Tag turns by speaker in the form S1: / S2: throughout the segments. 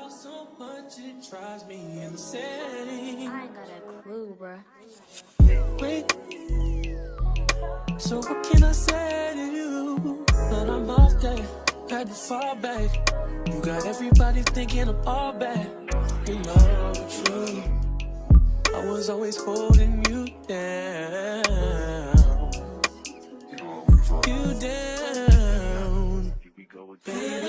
S1: So much it drives me insane.
S2: I ain't got a clue, bruh.
S1: Wait. So what can I say to you? That I'm off there, had to fall back. You got everybody thinking I'm all bad. You know the truth. I was always holding you down. You down. Baby.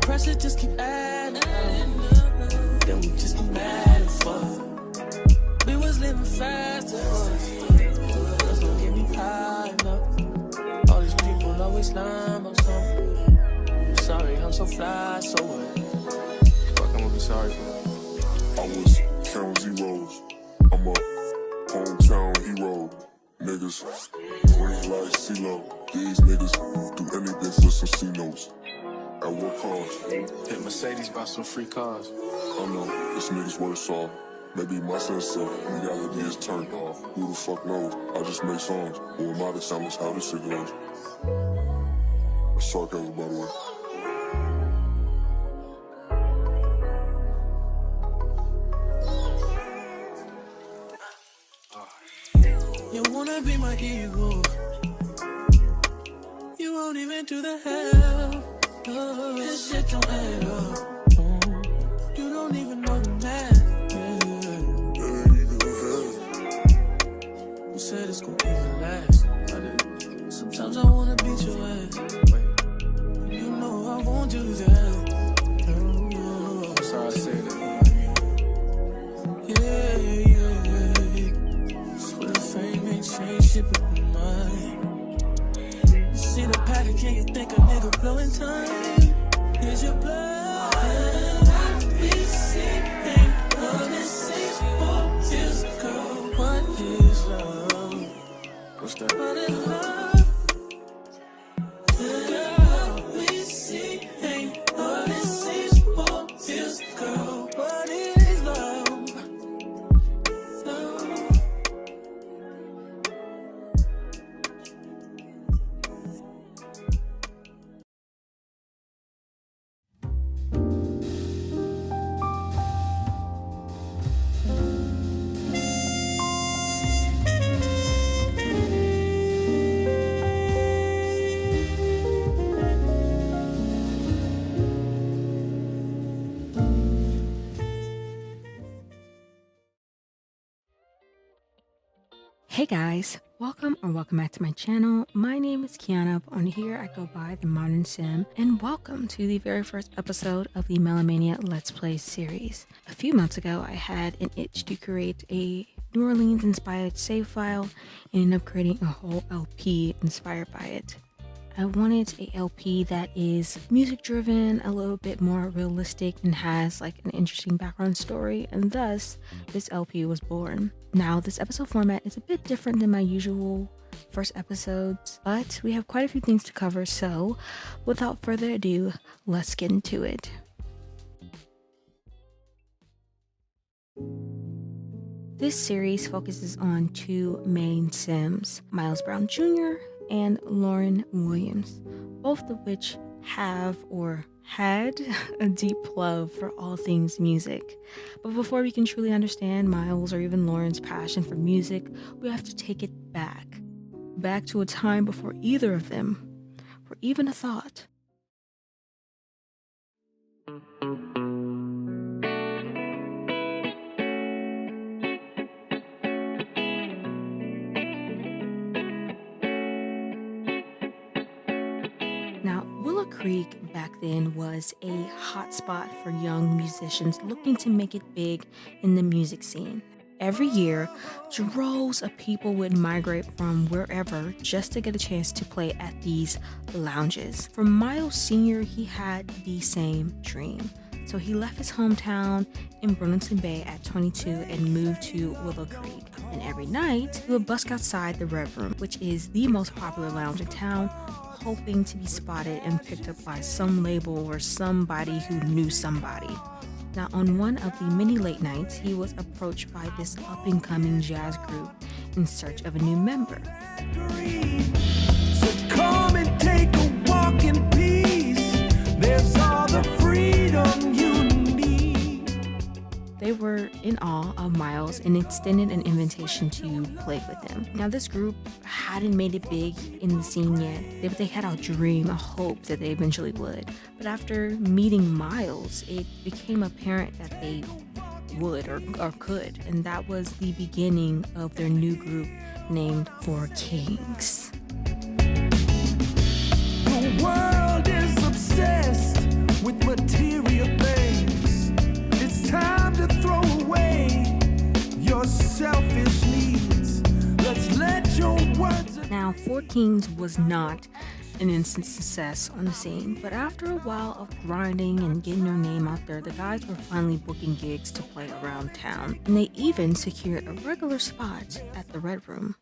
S1: Pressure just keep adding up. Then we just get mad and fuck. We was living fast as fuck. Just don't get me high enough. All these people always lying about something. I'm sorry, I'm so fly, so what?
S3: Fuck, I'm gonna be sorry for. I was counting zeros. I'm a hometown hero. Niggas, green like CeeLo. These niggas do anything for some C-notes. At what cost?
S4: Hit Mercedes by some free cars.
S3: I know, this nigga's worse off. Maybe my sense of reality is turned off. Who the fuck knows? I just make songs. Who am I to tell us how this shit goes? It's sarcasm, by the way.
S1: You wanna be my hero. You won't even do the hell. Oh, this shit don't add up. You don't even know the math. Who said it's gonna even last? Sometimes I wanna beat your ass. Wait. You know I won't do that. Oh,
S4: I'm sorry I said that.
S1: Swear the fame ain't changed shit but my mind. See the pattern, can you think a nigga blowing time? Here's your blood. We see ain't what it seems for is girl. What is love?
S4: What's that?
S1: What is love? Girl, we see ain't what it seems for is girl. What is love?
S5: Hey guys, welcome back to my channel. My name is Kiana. On here I go by the Modern Sim, and welcome to the very first episode of the Melomania Let's Play series. A few months ago I had an itch to create a New Orleans inspired save file and ended up creating a whole LP inspired by it. I wanted a LP that is music driven, a little bit more realistic, and has like an interesting background story, and thus this LP was born. Now this episode format is a bit different than my usual first episodes, but we have quite a few things to cover, so without further ado, let's get into it. This series focuses on two main Sims, Miles Brown Jr. and Lauryn Williams, both of which have or had a deep love for all things music. But before we can truly understand Miles or even Lauryn's passion for music, we have to take it back to a time before either of them were even a thought. Now, Willow Creek back then was a hot spot for young musicians looking to make it big in the music scene. Every year, droves of people would migrate from wherever just to get a chance to play at these lounges. For Miles Sr., he had the same dream. So he left his hometown in Burlington Bay at 22 and moved to Willow Creek. And every night, he would busk outside the Red Room, which is the most popular lounge in town, hoping to be spotted and picked up by some label or somebody who knew somebody. Now, on one of the many late nights, he was approached by this up-and-coming jazz group in search of a new member.
S1: So come and take a walk in peace. There's all the freedom you need.
S5: They were in awe of Miles and extended an invitation to play with him. Now, this group hadn't made it big in the scene yet. They had a dream, a hope that they eventually would. But after meeting Miles, it became apparent that they would or could. And that was the beginning of their new group named Four Kings.
S1: The world is obsessed with material things. It's time to throw away your selfish needs. Let's let your words.
S5: Now, Four Kings was not an instant success on the scene, but after a while of grinding and getting their name out there, the guys were finally booking gigs to play around town, and they even secured a regular spot at the Red Room.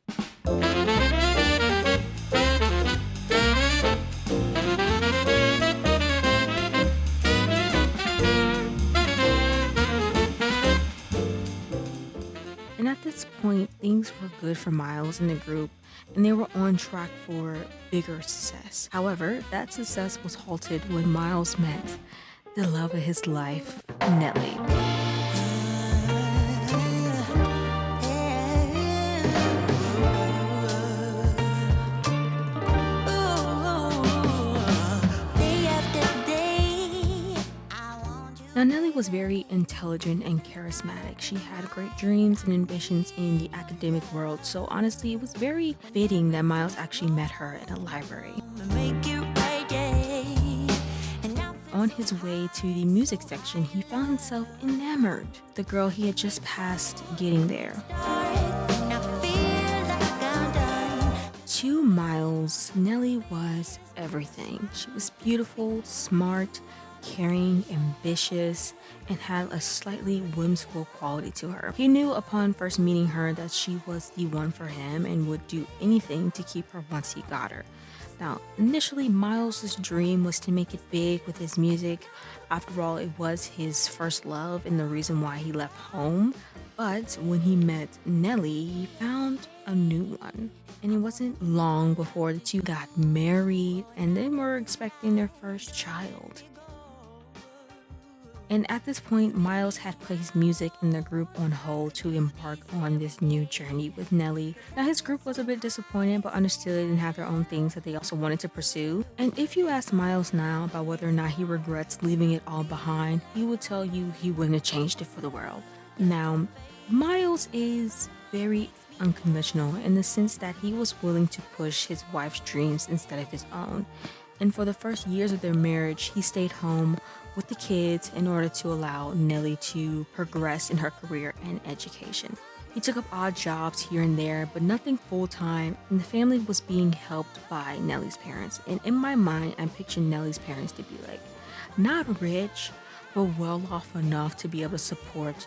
S5: And at this point, things were good for Miles and the group, and they were on track for bigger success. However, that success was halted when Miles met the love of his life, Nelly. Now, Nelly was very intelligent and charismatic. She had great dreams and ambitions in the academic world, so honestly, it was very fitting that Miles actually met her in a library. On his way to the music section, he found himself enamored. The girl he had just passed getting there. To Miles, Nelly was everything. She was beautiful, smart, caring, ambitious, and had a slightly whimsical quality to her. He knew upon first meeting her that she was the one for him and would do anything to keep her once he got her. Now, initially, Miles' dream was to make it big with his music. After all, it was his first love and the reason why he left home. But when he met Nelly, he found a new one. And it wasn't long before the two got married and then were expecting their first child. And at this point, Miles had placed music in the group on hold to embark on this new journey with Nelly. Now, his group was a bit disappointed, but understood they didn't have their own things that they also wanted to pursue. And if you ask Miles now about whether or not he regrets leaving it all behind, he would tell you he wouldn't have changed it for the world. Now, Miles is very unconventional in the sense that he was willing to push his wife's dreams instead of his own. And for the first years of their marriage, he stayed home with the kids in order to allow Nelly to progress in her career and education. He took up odd jobs here and there, but nothing full-time, and the family was being helped by Nelly's parents. And in my mind, I'm picturing Nelly's parents to be like, not rich, but well off enough to be able to support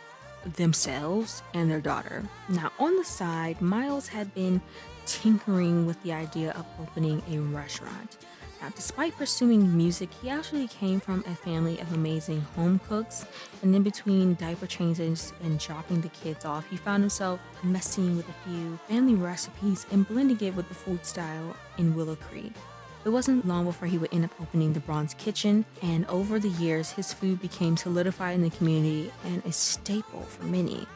S5: themselves and their daughter. Now, on the side, Miles had been tinkering with the idea of opening a restaurant. Now, despite pursuing music, he actually came from a family of amazing home cooks, and in between diaper changes and dropping the kids off, he found himself messing with a few family recipes and blending it with the food style in Willow Creek. It wasn't long before he would end up opening the Bronze Kitchen, and over the years, his food became solidified in the community and a staple for many.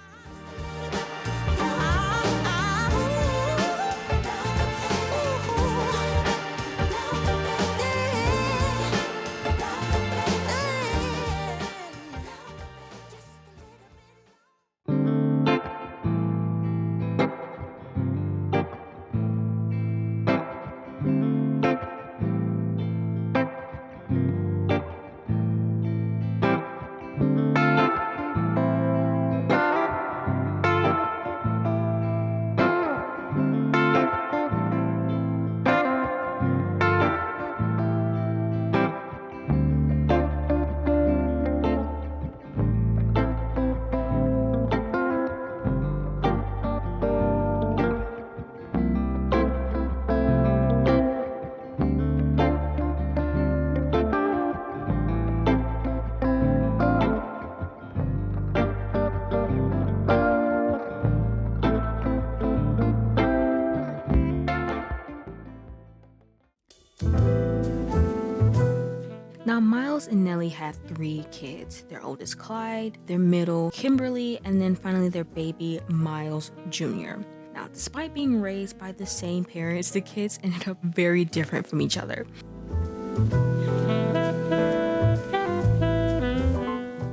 S5: Now, Miles and Nellie had 3 kids. Their oldest, Clyde, their middle, Kimberly, and then finally their baby, Miles Jr. Now, despite being raised by the same parents, the kids ended up very different from each other.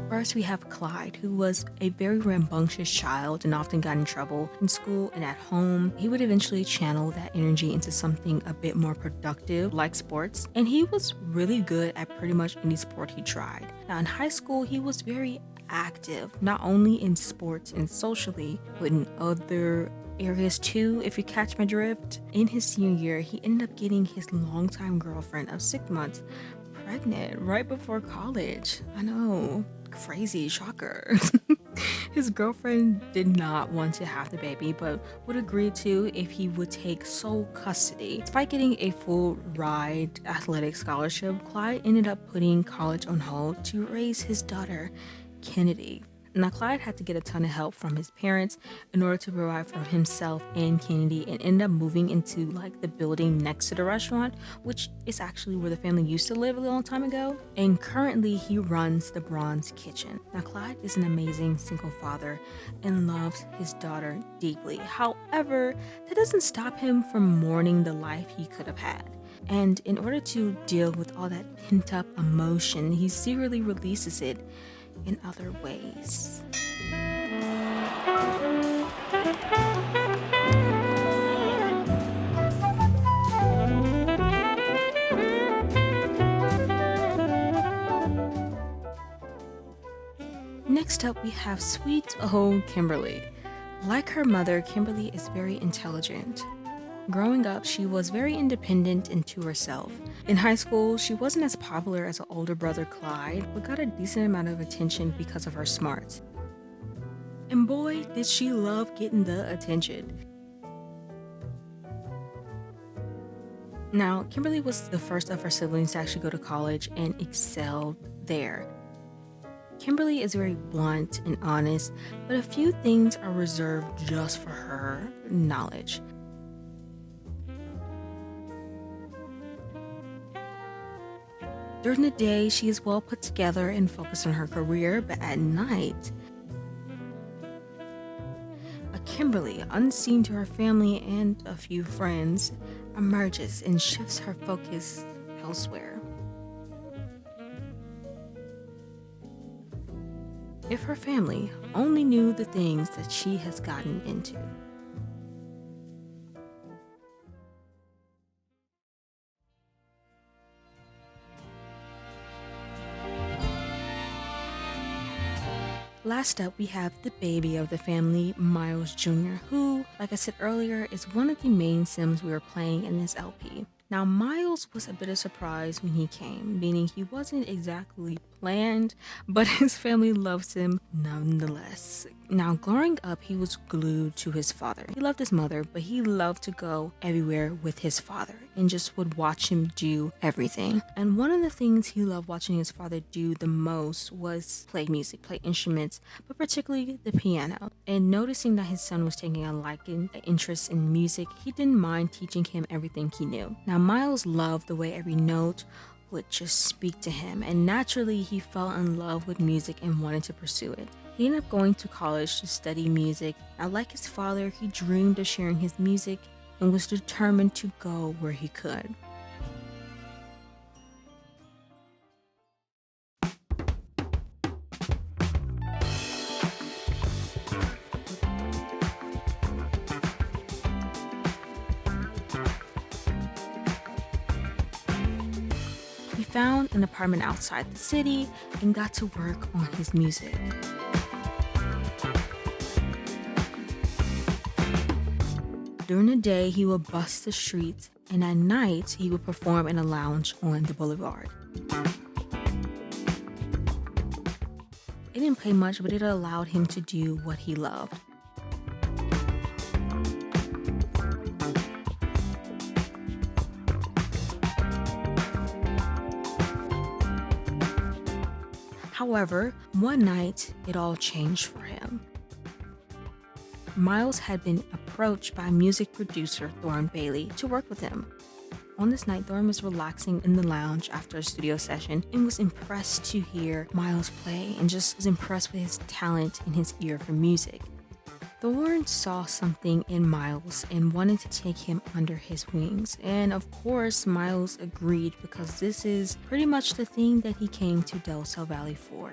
S5: First, we have Clyde, who was a very rambunctious child and often got in trouble in school and at home. He would eventually channel that energy into something a bit more productive, like sports, and he was really good at pretty much any sport he tried. Now, in high school, he was very active, not only in sports and socially, but in other areas too, if you catch my drift. In his senior year, he ended up getting his longtime girlfriend of 6 months pregnant right before college. I know, crazy, shocker. His girlfriend did not want to have the baby, but would agree to if he would take sole custody. Despite getting a full ride athletic scholarship, Clyde ended up putting college on hold to raise his daughter, Kennedy. Now, Clyde had to get a ton of help from his parents in order to provide for himself and Kennedy, and ended up moving into like the building next to the restaurant, which is actually where the family used to live a long time ago. And currently he runs the Bronze Kitchen. Now, Clyde is an amazing single father and loves his daughter deeply. However, that doesn't stop him from mourning the life he could have had. And in order to deal with all that pent-up emotion, he secretly releases it in other ways. Next up, we have sweet old Kimberly. Like her mother, Kimberly is very intelligent. Growing up, she was very independent and to herself. In high school, she wasn't as popular as her older brother Clyde, but got a decent amount of attention because of her smarts. And boy, did she love getting the attention. Now, Kimberly was the first of her siblings to actually go to college and excelled there. Kimberly is very blunt and honest, but a few things are reserved just for her knowledge. During the day, she is well put together and focused on her career, but at night, a Kimberly, unseen to her family and a few friends, emerges and shifts her focus elsewhere. If her family only knew the things that she has gotten into. Last up, we have the baby of the family, Miles Jr., who, like I said earlier, is one of the main Sims we were playing in this LP. Now, Miles was a bit of a surprise when he came, meaning he wasn't exactly planned, but his family loves him nonetheless. Now, growing up, he was glued to his father. He loved his mother, but he loved to go everywhere with his father and just would watch him do everything. And one of the things he loved watching his father do the most was play music, play instruments, but particularly the piano. And noticing that his son was taking a liking, an interest in music, he didn't mind teaching him everything he knew. Now, Miles loved the way every note would just speak to him, and naturally he fell in love with music and wanted to pursue it. He ended up going to college to study music. Now, like his father, he dreamed of sharing his music and was determined to go where he could. He found an apartment outside the city and got to work on his music. During the day, he would bust the streets, and at night, he would perform in a lounge on the boulevard. It didn't pay much, but it allowed him to do what he loved. However, one night, it all changed for him. Miles had been approached by music producer Lauryn to work with him. On this night, Lauryn was relaxing in the lounge after a studio session and was impressed to hear Miles play and just was impressed with his talent and his ear for music. Lauryn saw something in Miles and wanted to take him under his wings. And of course, Miles agreed because this is pretty much the thing that he came to Del Sol Valley for.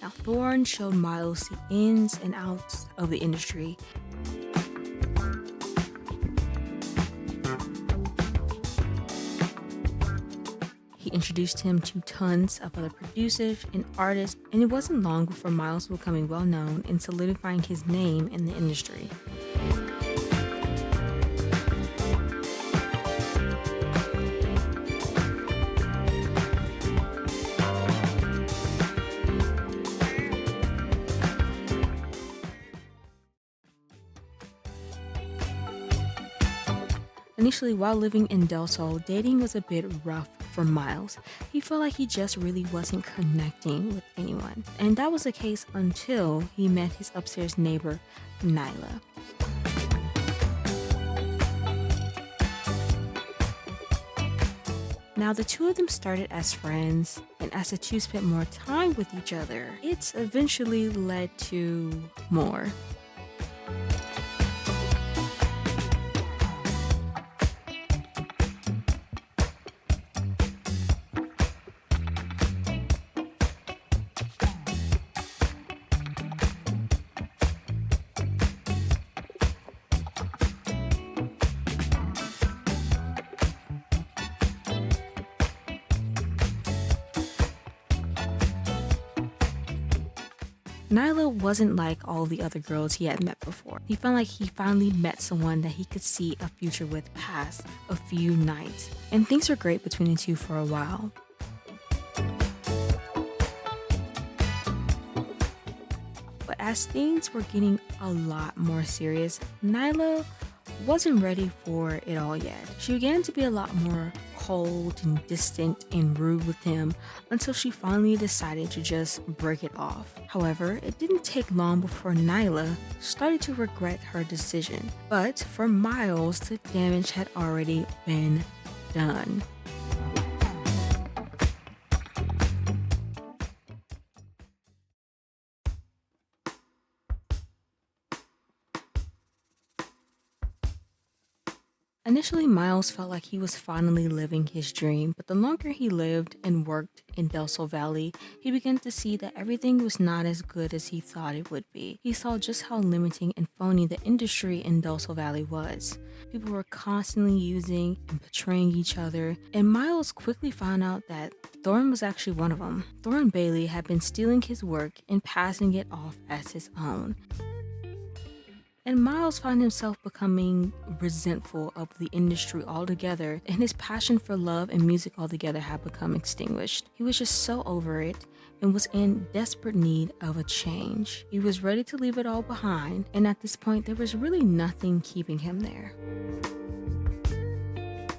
S5: Now, Lauryn showed Miles the ins and outs of the industry. He introduced him to tons of other producers and artists, and it wasn't long before Miles was becoming well known and solidifying his name in the industry. Initially, while living in Del Sol, dating was a bit rough for Miles. He felt like he just really wasn't connecting with anyone. And that was the case until he met his upstairs neighbor, Nyla. Now, the two of them started as friends, and as the two spent more time with each other, it's eventually led to more. Nyla wasn't like all the other girls he had met before. He felt like he finally met someone that he could see a future with past a few nights. And things were great between the two for a while. But as things were getting a lot more serious, Nyla wasn't ready for it all yet. She began to be a lot more cold and distant and rude with him until she finally decided to just break it off. However, it didn't take long before Nyla started to regret her decision. But for Miles, the damage had already been done. Initially, Miles felt like he was finally living his dream, but the longer he lived and worked in Del Sol Valley, he began to see that everything was not as good as he thought it would be. He saw just how limiting and phony the industry in Del Sol Valley was. People were constantly using and betraying each other, and Miles quickly found out that Lauryn was actually one of them. Lauryn Bailey had been stealing his work and passing it off as his own. And Miles found himself becoming resentful of the industry altogether, and his passion for love and music altogether had become extinguished. He was just so over it and was in desperate need of a change. He was ready to leave it all behind, and at this point, there was really nothing keeping him there.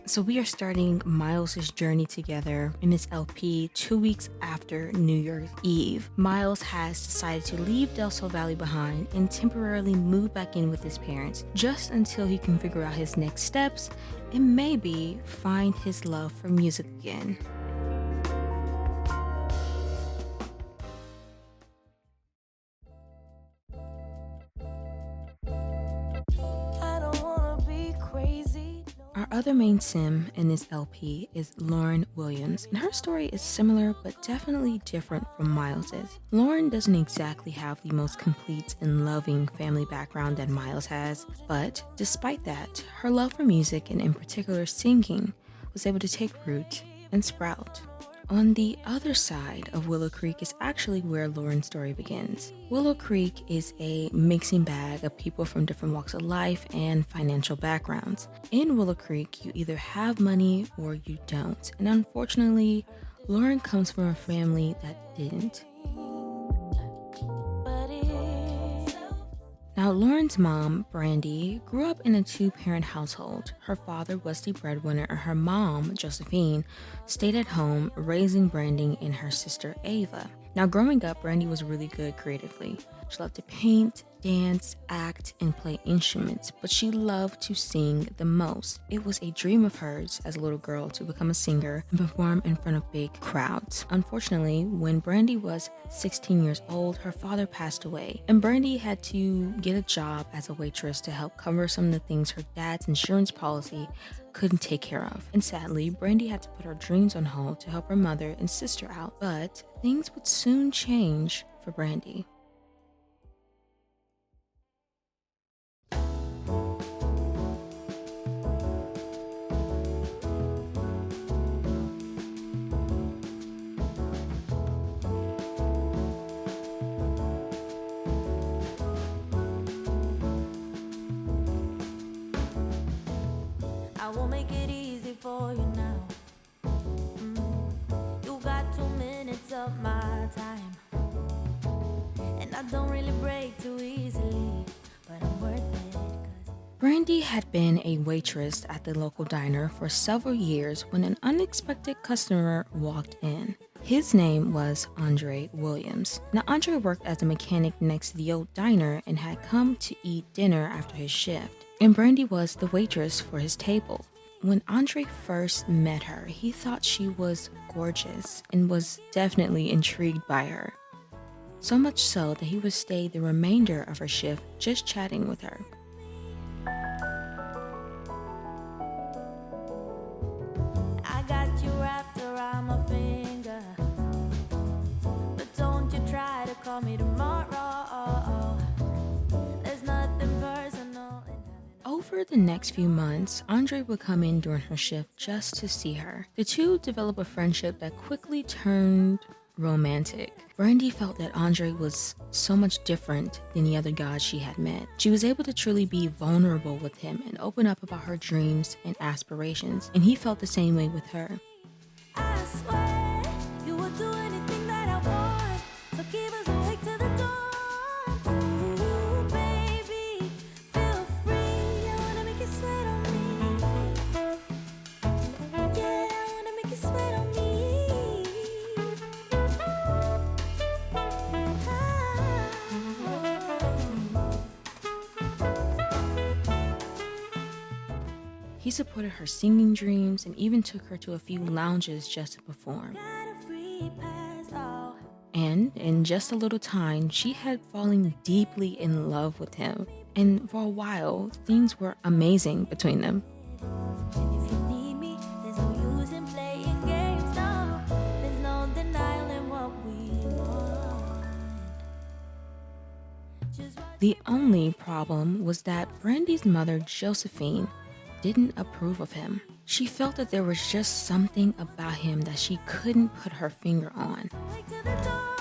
S5: So we are starting Miles' journey together in this LP 2 weeks after New Year's Eve. Miles has decided to leave Del Sol Valley behind and temporarily move back in with his parents just until he can figure out his next steps and maybe find his love for music again. Our other main sim in this LP is Lauryn Williams, and her story is similar but definitely different from Miles's. Lauryn doesn't exactly have the most complete and loving family background that Miles has, but despite that, her love for music and in particular singing was able to take root and sprout. On the other side of Willow Creek is actually where Lauryn's story begins. Willow Creek is a mixing bag of people from different walks of life and financial backgrounds. In Willow Creek, you either have money or you don't. And unfortunately, Lauryn comes from a family that didn't. Now, Lauryn's mom, Brandy, grew up in a two-parent household. Her father was the breadwinner, and her mom, Josephine, stayed at home raising Brandy and her sister, Ava. Now, growing up, Brandy was really good creatively. She loved to paint, dance, act, and play instruments, but she loved to sing the most. It was a dream of hers as a little girl to become a singer and perform in front of big crowds. Unfortunately, when Brandy was 16 years old, her father passed away, and Brandy had to get a job as a waitress to help cover some of the things her dad's insurance policy couldn't take care of. And sadly, Brandy had to put her dreams on hold to help her mother and sister out, but things would soon change for Brandy.
S2: I won't make it easy for you now. You got 2 minutes of my time, and I don't really break too easily, but I'm worth it.
S5: Brandy had been a waitress at the local diner for several years when an unexpected customer walked in. His name was Andre Williams. Now, Andre worked as a mechanic next to the old diner and had come to eat dinner after his shift, and Brandy was the waitress for his table. When Andre first met her, he thought she was gorgeous and was definitely intrigued by her. So much so that he would stay the remainder of her shift just chatting with her.
S2: I got you wrapped around my finger, but don't you try to call me tomorrow. There's nothing personal in having.
S5: Over the next few months, Andre would come in during her shift just to see her. The two developed a friendship that quickly turned romantic. Brandy felt that Andre was so much different than the other guys she had met. She was able to truly be vulnerable with him and open up about her dreams and aspirations, and he felt the same way with her.
S2: I swear you would do anything that I want, so give us a wake to the dawn. Ooh, baby, feel free. I wanna make you sweat on me. Yeah, I wanna make you sweat on me.
S5: He supported her singing dreams and even took her to a few lounges just to perform.
S2: Got a free pass, oh.
S5: And in just a little time, she had fallen deeply in love with him. And for a while, things were amazing between them.
S2: If you need me, there's no use in playing games, no. There's no denying what we want. Just watch.
S5: The only problem was that Brandy's mother, Josephine, didn't approve of him. She felt that there was just something about him that she couldn't put her finger on.
S2: Wake to the dawn.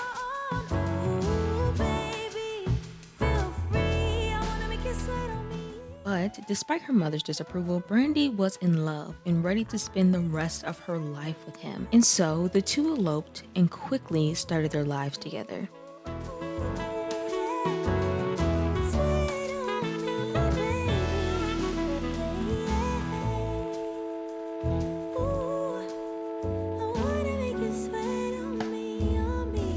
S2: Ooh, baby, feel free. I wanna make you sweat on me.
S5: But despite her mother's disapproval, Brandy was in love and ready to spend the rest of her life with him. And so the two eloped and quickly started their lives together.
S2: Sweat on me, baby. Ooh, I wanna make you sweat on me, on me.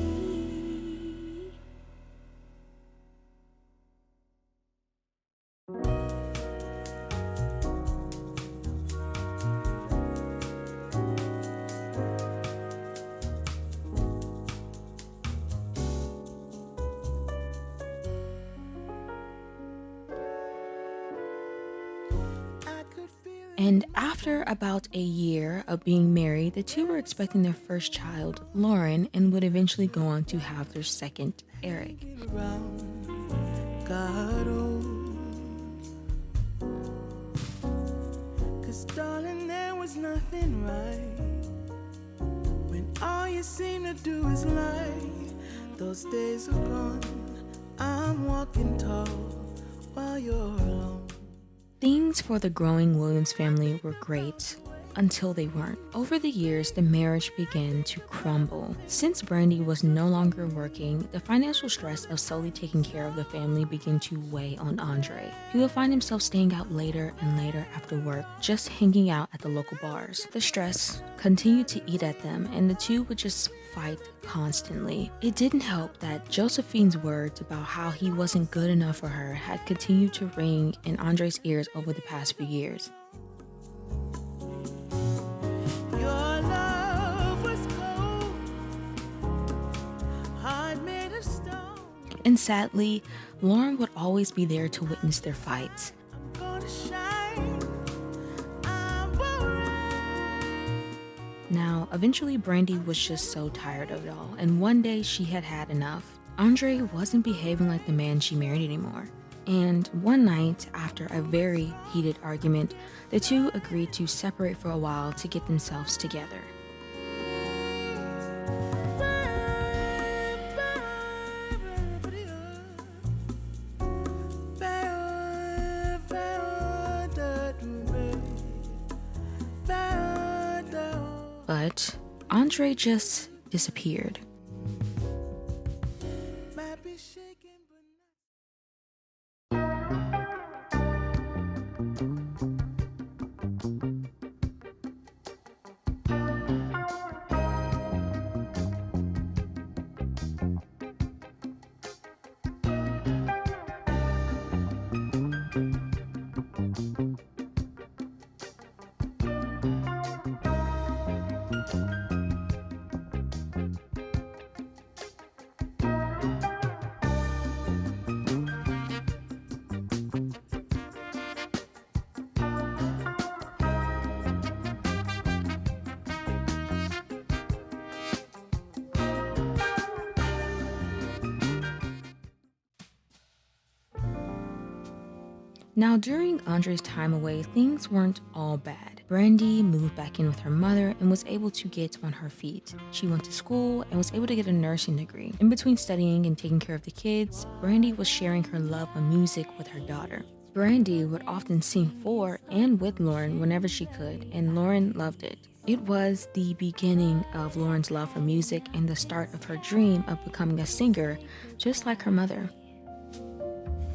S5: And after about a year of being married, the two were expecting their first child, Lauryn, and would eventually go on to have their second, Eric.
S1: God, cause darling, there was nothing right when all you seem to do is lie. Those days are gone. I'm walking tall while you're alone.
S5: Things for the growing Williams family were great. until they weren't. Over the years, the marriage began to crumble. Since Brandy was no longer working, the financial stress of solely taking care of the family began to weigh on Andre. He would find himself staying out later and later after work, just hanging out at the local bars. The stress continued to eat at them, and the two would just fight constantly. It didn't help that Josephine's words about how he wasn't good enough for her had continued to ring in Andre's ears over the past few years.
S1: Your love was cold, heart made of stone.
S5: And sadly, Lauryn would always be there to witness their fights.
S1: I'm gonna shine. I'm alright.
S5: Now, eventually Brandy was just so tired of it all, and one day she had had enough. Andre wasn't behaving like the man she married anymore. And one night, after a very heated argument, the two agreed to separate for a while to get themselves together. But Andre just disappeared.
S1: Might be shaking, but
S5: Now, during Andre's time away, things weren't all bad. Brandy moved back in with her mother and was able to get on her feet. She went to school and was able to get a nursing degree. In between studying and taking care of the kids, Brandy was sharing her love of music with her daughter. Brandy would often sing for and with Lauryn whenever she could, and Lauryn loved it. It was the beginning of Lauryn's love for music and the start of her dream of becoming a singer, just like her mother.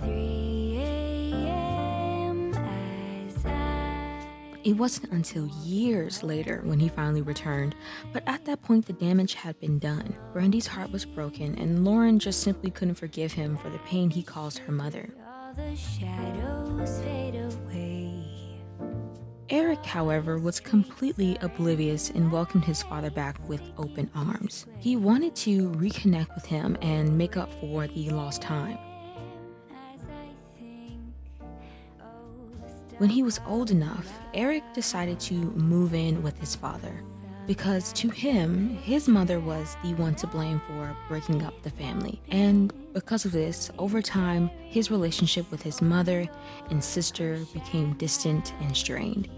S2: 3 a.m. as I
S5: It wasn't until years later when he finally returned, but at that point the damage had been done. Brandy's heart was broken, and Lauryn just simply couldn't forgive him for the pain he caused her mother.
S2: all the shadows fade away.
S5: Eric, however, was completely oblivious and welcomed his father back with open arms. He wanted to reconnect with him and make up for the lost time.
S2: As I think, oh,
S5: When he was old enough, Eric decided to move in with his father because to him, his mother was the one to blame for breaking up the family. And because of this, over time, his relationship with his mother and sister became distant and strained.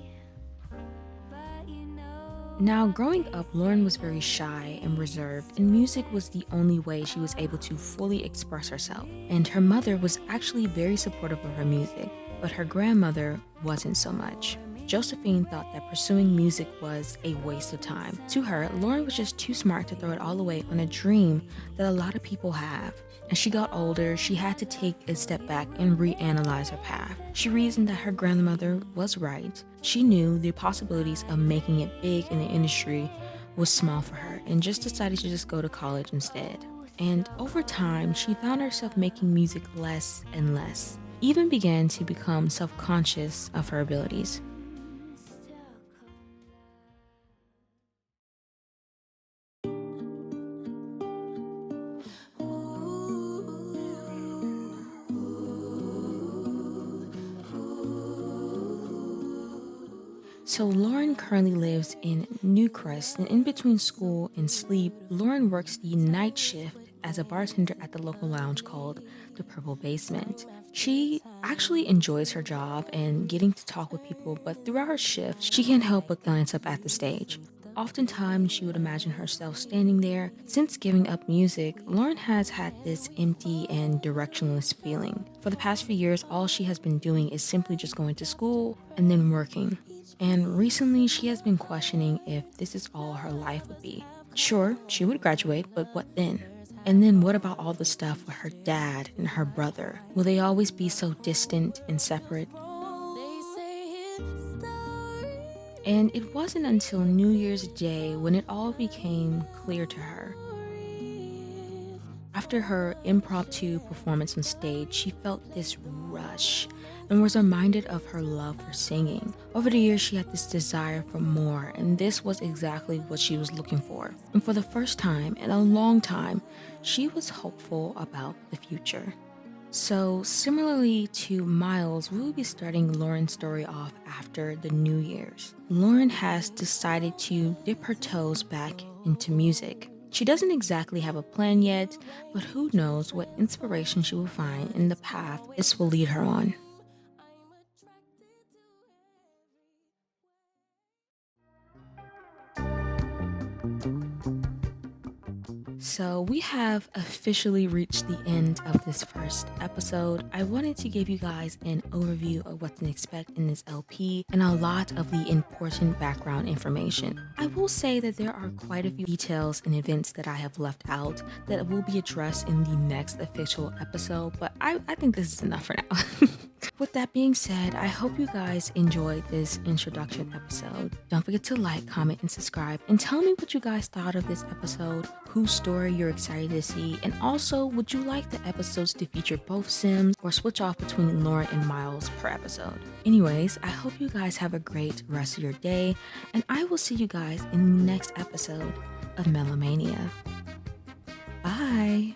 S5: Now, growing up, Lauryn was very shy and reserved, and music was the only way she was able to fully express herself. And her mother was actually very supportive of her music, but her grandmother wasn't so much. Josephine thought that pursuing music was a waste of time. To her, Lauryn was just too smart to throw it all away on a dream that a lot of people have. As she got older, she had to take a step back and reanalyze her path. She reasoned that her grandmother was right. She knew the possibilities of making it big in the industry was small for her and just decided to just go to college instead. And over time, she found herself making music less and less, even began to become self-conscious of her abilities. So Lauryn currently lives in Newcrest, and in between school and sleep, Lauryn works the night shift as a bartender at the local lounge called the Purple Basement. She actually enjoys her job and getting to talk with people, but throughout her shift, she can't help but glance up at the stage. Oftentimes, she would imagine herself standing there. Since giving up music, Lauryn has had this empty and directionless feeling. For the past few years, all she has been doing is simply just going to school and then working. And recently, she has been questioning if this is all her life would be. Sure, she would graduate, but what then? And then what about all the stuff with her dad and her brother? Will they always be so distant and separate? And it wasn't until New Year's Day when it all became clear to her. After her impromptu performance on stage, she felt this rush and was reminded of her love for singing. Over the years, she had this desire for more, and this was exactly what she was looking for. And for the first time in a long time, she was hopeful about the future. So, similarly to Miles, we will be starting Lauryn's story off after the New Year's. Lauryn has decided to dip her toes back into music. She doesn't exactly have a plan yet, but who knows what inspiration she will find in the path this will lead her on. So we have officially reached the end of this first episode. I wanted to give you guys an overview of what to expect in this LP and a lot of the important background information. I will say that there are quite a few details and events that I have left out that will be addressed in the next official episode, but I think this is enough for now. With that being said, I hope you guys enjoyed this introduction episode. Don't forget to like, comment, and subscribe, and tell me what you guys thought of this episode, whose story you're excited to see, and also would you like the episodes to feature both Sims or switch off between Lauryn and Miles per episode. Anyways, I hope you guys have a great rest of your day, and I will see you guys in the next episode of Melomania. Bye!